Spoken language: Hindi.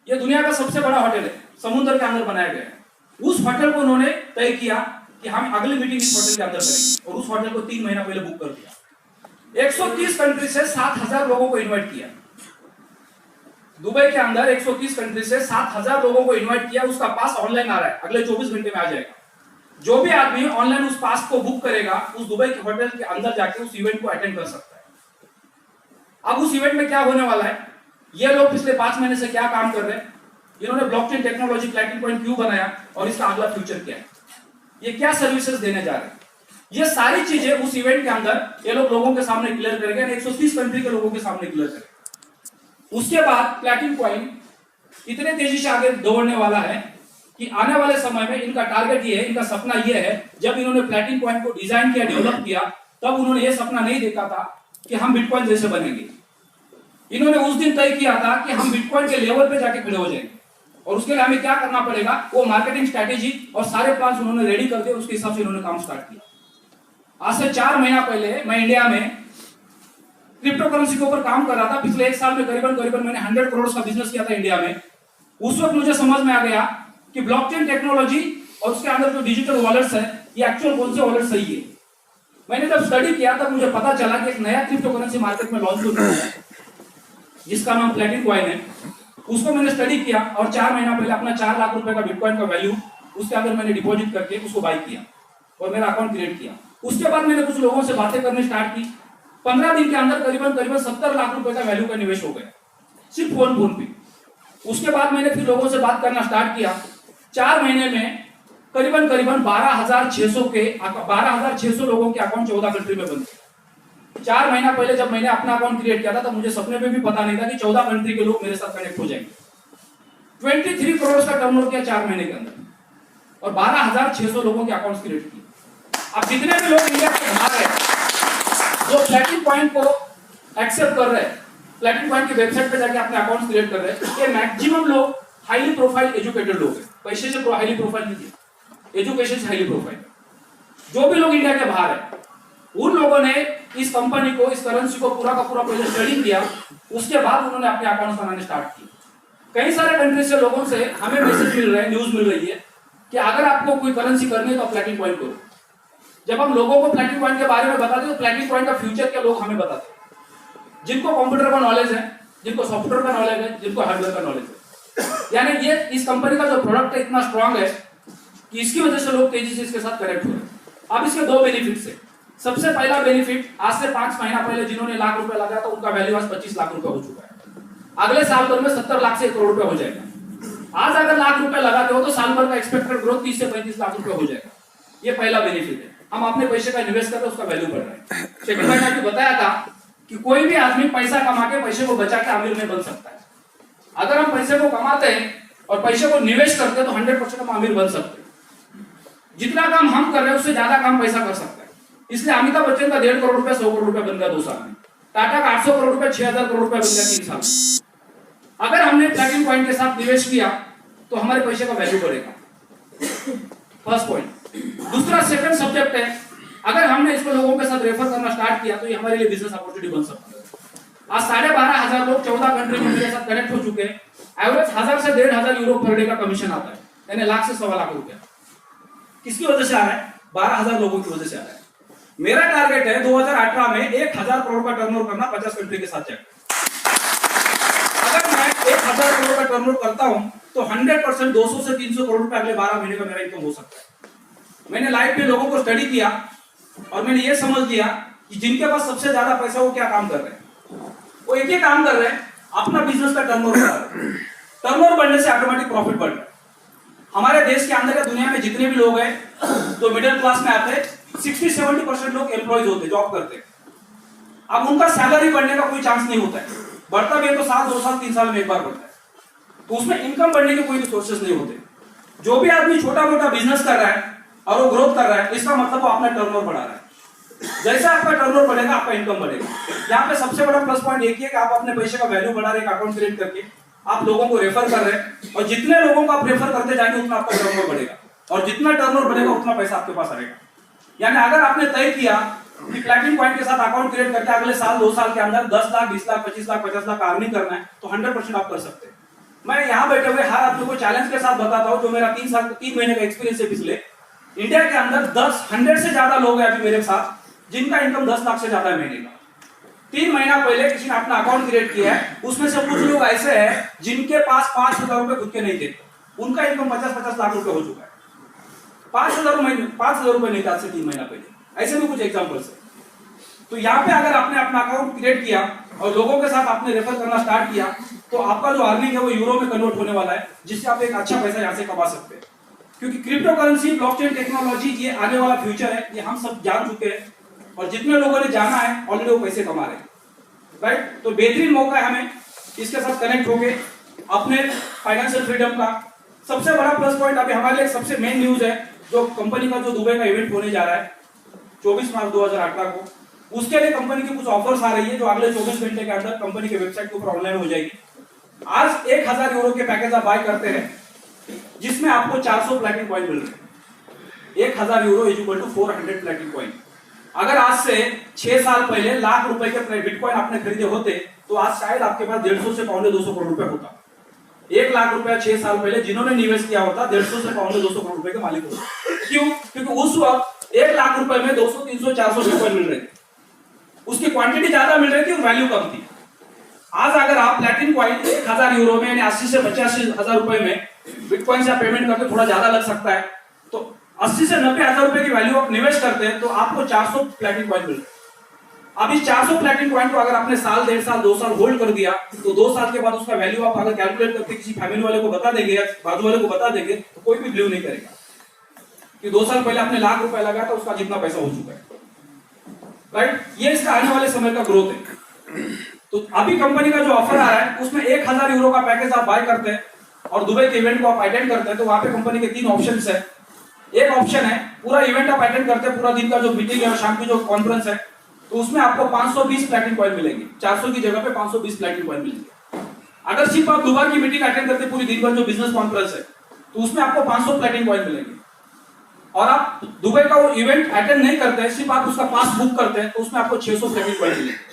ये दुनिया का सबसे बड़ा होटल है, समुद्र के अंदर बनाया गया है। उस होटल को उन्होंने तय किया कि हम अगली मीटिंग इस होटल के अंदर करेंगे, और उस होटल को 3 महीना पहले बुक कर दिया। 130 कंट्री से 7,000 लोगों को इन्वाइट किया। दुबई के अंदर 130 कंट्री से 7,000 लोगों को इन्वाइट किया। उसका पास ऑनलाइन आ रहा है, अगले 24 घंटे में आ जाएगा। जो भी आदमी ऑनलाइन उस पास को बुक करेगा, उस दुबई के होटल के अंदर जाके उस इवेंट को अटेंड कर सकता है। अब उस इवेंट में क्या होने वाला है, ये लोग पिछले 5 महीने से क्या काम कर रहे हैं, इन्होंने ब्लॉकचेन टेक्नोलॉजी फ्लैटिंग पॉइंट क्यों बनाया और इसका अगला फ्यूचर क्या है, ये क्या सर्विसेज देने जा रहे हैं, ये सारी चीजें उस इवेंट के अंदर ये लोगों के सामने क्लियर करेंगे। 130 कंट्री के लोगों के सामने क्लियर करेंगे। उसके बाद फ्लैटिंग पॉइंट इतने तेजी से आगे दौड़ने वाला है कि आने वाले समय में इनका टारगेट ये है, इनका सपना ये है, जब इन्होंने फ्लैटिंग पॉइंट को डिजाइन किया, डेवलप किया, तब उन्होंने ये सपना नहीं देखा था कि हम बिटकॉइन जैसे बनेंगे। इन्होंने उस दिन तय किया था कि हम बिटकॉइन के लेवल पे जाके खड़े हो जाएंगे, और उसके लिए हमें क्या करना पड़ेगा, वो मार्केटिंग स्ट्रेटेजी और सारे प्लान्स उन्होंने रेडी कर दिए। उसके हिसाब से इन्होंने काम स्टार्ट किया। आज से 4 महीना पहले मैं इंडिया में क्रिप्टो करेंसी के ऊपर काम कर रहा था। पिछले 1 साल में करीबन मैंने 100 करोड़ का बिजनेस किया था इंडिया में। उस वक्त मुझे समझ में आ गया कि ब्लॉकचेन टेक्नोलॉजी और उसके अंदर जो डिजिटल वॉलेट्स है, ये एक्चुअल कौन से वॉलेट सही है। मैंने जब स्टडी किया तब मुझे पता चला कि एक नया क्रिप्टो करेंसी मार्केट में लॉन्च होने वाला है, जिसका नाम फ्लैटिंग कॉइन है। उसको मैंने स्टडी किया और 4 महीना पहले अपना 4 लाख रुपए का बिटकॉइन का वैल्यू उसके अंदर मैंने डिपॉजिट करके उसको बाय किया और मेरा अकाउंट क्रिएट किया। उसके बाद मैंने कुछ लोगों से बातें करनी स्टार्ट की। 15 दिन के अंदर करीबन 70 लाख रुपए का वैल्यू का निवेश हो गया, सिर्फ फोन पे। उसके बाद मैंने फिर लोगों से बात करना स्टार्ट किया। 4 महीने में करीबन 12,600 लोगों के अकाउंट 14 कंट्री में बन गए। 4 महीना पहले जब मैंने अपना अकाउंट क्रिएट किया था तो मुझे सपने में भी पता नहीं था कि 14 कंट्री के लोग मेरे साथ कनेक्ट हो जाएंगे। 23 करोड़ का टर्नओवर किया 4 महीने के अंदर, और 12,600 लोगों के अकाउंट क्रिएट किए। अब जितने भी लोग इंडिया के बाहर है जो फ्लैटिंग पॉइंट को एक्सेप्ट कर रहे हैं, फ्लैटिंग पॉइंट की वेबसाइट पे जाके अपने अकाउंट क्रिएट कर रहे हैं, ये मैक्सिमम लोग हाईली प्रोफाइल एजुकेटेड लोग हैं। पैसे से हाईली प्रोफाइल नहीं है, एजुकेशन से हाईली प्रोफाइल। जो भी लोग इंडिया के बाहर है, उन लोगों ने इस कंपनी को, इस करेंसी को पूरा का पूरा पहले स्टडी किया। उसके बाद उन्होंने अपने अकाउंट बनाने स्टार्ट किए। कई सारे कंट्री से लोगों से हमें मैसेज मिल रहे हैं, न्यूज मिल रही है कि अगर आपको कोई करेंसी करनी है तो फ्लैटिंग पॉइंट करो। जब हम लोगों को फ्लैटिंग पॉइंट के बारे में बताते हैं तो फ्लैटिंग पॉइंट का फ्यूचर क्या लोग हमें बताते हैं, जिनको कंप्यूटर का नॉलेज है, जिनको सॉफ्टवेयर का नॉलेज है, जिनको हार्डवेयर का नॉलेज है। यानी ये इस कंपनी का जो प्रोडक्ट है इतना स्ट्रांग है कि इसकी वजह से लोग तेजी से इसके साथ कनेक्ट हो रहे हैं। अब इसके 2 बेनिफिट्स है। सबसे पहला बेनिफिट, आज से 5 महीना पहले जिन्होंने लाख रुपए लगाया था उनका वैल्यू आज 25 लाख रुपए हो चुका है। अगले साल भर में 70 लाख से 1 करोड़ रुपए हो जाएगा। आज अगर लाख रुपए लगाते हो तो साल भर का एक्सपेक्टेड ग्रोथ 30 से 35 लाख रुपए हो जाएगा। ये पहला बेनिफिट है। हम अपने पैसे का इन्वेस्ट करके उसका वैल्यू बढ़ रहा है। सेकंड पॉइंट आपको बताया था कि कोई भी आदमी पैसा कमा के पैसे को बचा के अमीर नहीं बन सकता है। अगर हम पैसे को कमाते हैं और पैसे को निवेश करते हैं तो 100% हम अमीर बन सकते हैं। जितना काम हम कर रहे हैं उससे ज्यादा काम पैसा कर सकता है। इसलिए अमिताभ बच्चन का 1.5 करोड़ रुपए 100 करोड़ रुपए बन गया 2 साल में। टाटा का 800 करोड़ रुपए 6,000 करोड़ रुपए बन गया 3 साल में। अगर हमने फ्लैटिंग पॉइंट के साथ निवेश किया तो हमारे पैसे का वैल्यू बढ़ेगा। First point. दूसरा सेकंड सब्जेक्ट है, अगर हमने इसको लोगों के साथ रेफर करना स्टार्ट किया तो ये हमारे लिए बिजनेस अपॉर्चुनिटी बन सकता है। आज 12,500 लोग 14 कंट्री में मेरे साथ कनेक्ट हो चुके हैं। एवरेज 1000 से 1,500 यूरो पर डे का कमीशन आता है, यानी लाख से 1.25 लाख रुपया। किसकी वजह से आ रहा है? 12,000 लोगों की वजह से आ रहा है। मेरा टारगेट है 2018 में 1,000 करोड़ का टर्नओवर करना 50 कंट्री के साथ जाकर। अगर मैं 1,000 करोड़ का टर्नओवर करता हूं तो 100% 200 से 300 करोड़ रुपए अगले 12 महीने का मेरा इनकम हो सकता है। मैंने लाइफ में लोगों को स्टडी किया और मैंने ये समझ लिया कि जिनके पास सबसे ज्यादा पैसा वो क्या काम कर रहे हैं। वो एक ही काम कर रहे हैं, अपना बिजनेस का टर्नओवर बढ़ा रहे हैं। टर्नओवर बढ़ने से ऑटोमेटिक प्रॉफिट बढ़ रहा है। हमारे देश के अंदर या दुनिया में जितने भी लोग हैं जो मिडिल क्लास में आते हैं, 60-70% लोग एम्प्लॉयज होते, जॉब करते। अब उनका सैलरी बढ़ने का कोई चांस नहीं होता है। बढ़ता भी है तो 1 2 साल 3 साल में एक बार बढ़ता है, तो उसमें इनकम बढ़ने के कोई भी सोर्सेस नहीं होते। जो भी आदमी छोटा मोटा बिजनेस कर रहा है और वो ग्रोथ कर रहा है, इसका मतलब वो अपना टर्नओवर बढ़ा रहा है। जैसा आपका टर्नओवर बढ़ेगा आपका इनकम बढ़ेगा। यहाँ पे सबसे बड़ा प्लस पॉइंट एक ही है कि आप अपने पैसे का वैल्यू बढ़ा रहे हैं, अकाउंट क्रिएट करके आप लोगों को रेफर कर रहे हैं, और जितने लोगों को आप रेफर करते जाएंगे उतना आपका टर्नओवर बढ़ेगा, और जितना टर्नओवर बढ़ेगा उतना पैसा आपके पास आएगा। यानी अगर आपने तय किया कि फ्लैटिंग पॉइंट के साथ अकाउंट क्रिएट करके अगले साल 2 साल के अंदर 10 लाख 20 लाख 25 लाख 50 लाख अर्निंग करना है तो 100% आप कर सकते हैं। मैं यहाँ बैठे हुए हर आदमी को चैलेंज के साथ बताता हूँ, जो मेरा 3 महीने का एक्सपीरियंस है पिछले, इंडिया के अंदर 100 से ज्यादा लोग हैं अभी मेरे साथ जिनका इनकम 10 लाख से ज्यादा है महीने का। 3 महीना पहले किसी ने अपना अकाउंट क्रिएट किया है, उसमें से कुछ लोग ऐसे हैं जिनके पास 5,000 रुपए खुद के नहीं थे, उनका इनकम 50-50 लाख रुपए हो चुका है। 5,000 रुपए नहीं था आज से 3 महीना पहले। ऐसे भी कुछ एग्जाम्पल्स है। तो यहाँ पे अगर आपने अपना अकाउंट क्रिएट किया और लोगों के साथ आपने रेफर करना स्टार्ट किया, तो आपका जो अर्निंग है वो यूरो में कन्वर्ट होने वाला है, जिससे आप एक अच्छा पैसा यहाँ से कमा सकते हैं। क्योंकि क्रिप्टो करेंसी, ब्लॉकचेन टेक्नोलॉजी ये आने वाला फ्यूचर है, ये हम सब जान चुके हैं और जितने लोगों ने जाना है ऑलरेडी वो पैसे कमा रहे हैं, राइट। तो बेहतरीन मौका है हमें इसके साथ कनेक्ट होके अपने फाइनेंशियल फ्रीडम का। सबसे बड़ा प्लस पॉइंट अभी हमारे लिए सबसे मेन न्यूज है, जो कंपनी का जो दुबई का इवेंट होने जा रहा है 24 मार्च 2018 को, उसके लिए कंपनी की कुछ ऑफर्स आ रही है जो अगले 24 घंटे के अंदर कंपनी के वेबसाइट के ऊपर ऑनलाइन हो जाएगी। आज 1,000 यूरो के पैकेज आप बाय करते हैं, जिसमें आपको 400 प्लैटिनम कॉइन मिल रहे हैं। 1,000 euro is equal to 400 platinum coin. अगर आज से 6 साल पहले लाख रुपए के बिटकॉइन आपने खरीदे होते, तो आज शायद आपके पास 150 से 200 करोड़ रुपए होता। 1 लाख रुपया 6 साल पहले जिन्होंने निवेश किया होता, 150 से 200 करोड़ रुपए के मालिक होते। क्यों? क्योंकि उस वक्त 1 लाख रुपए में 200, 300, 400 बिटकॉइन मिल रहे थे, उसकी क्वांटिटी ज्यादा मिल रही थी और वैल्यू कम थी। आज अगर आप प्लैटिनम कॉइन 1,000 यूरो में यानी 80 से 85 हजार रुपए में बिटकॉइन से आप पेमेंट करते, थोड़ा ज्यादा लग सकता है, तो 80 से 90 हजार रुपए की वैल्यू आप निवेश करते हैं, तो आपको 400 प्लैटिनम कॉइन मिल रहे हैं। अब इस 400 प्लैटिनम कॉइन को अगर आपने साल, 1.5 साल, 2 साल होल्ड कर दिया, तो 2 साल के बाद उसका वैल्यू आप अगर कैलकुलेट करके किसी फैमिली वाले को बता देंगे या बाजू वाले को बता देंगे, तो कोई भी बिलीव नहीं करेगा कि 2 साल पहले आपने लाख रुपए लगाया था, उसका जितना पैसा हो चुका है, राइट। ये इसका आने वाले समय का ग्रोथ है। तो अभी कंपनी का जो ऑफर आ रहा है, उसमें 1,000 यूरो का पैकेज आप बाय करते हैं और दुबई के इवेंट को आप अटेंड करते हैं, तो वहां पे कंपनी के 3 ऑप्शंस है। एक ऑप्शन है पूरा इवेंट आप अटेंड करते हैं, पूरा दिन का जो मीटिंग है और शाम की जो कॉन्फ्रेंस है, तो उसमें आपको 520 प्लैटिनम कॉइन मिलेंगे। 400 की जगह पे 520 प्लैटिनम कॉइन मिलेंगे। अगर सिर्फ आप दुबई की मीटिंग अटेंड करते पूरी दिन भर जो बिजनेस कॉन्फ्रेंस है, तो उसमें आपको 500 प्लैटिनम कॉइन मिलेंगे। और आप दुबई का वो इवेंट अटेंड नहीं करते हैं, सिर्फ आप उसका पास बुक करते हैं, तो उसमें आपको 600 प्लैटिनम कॉइन मिलेंगे।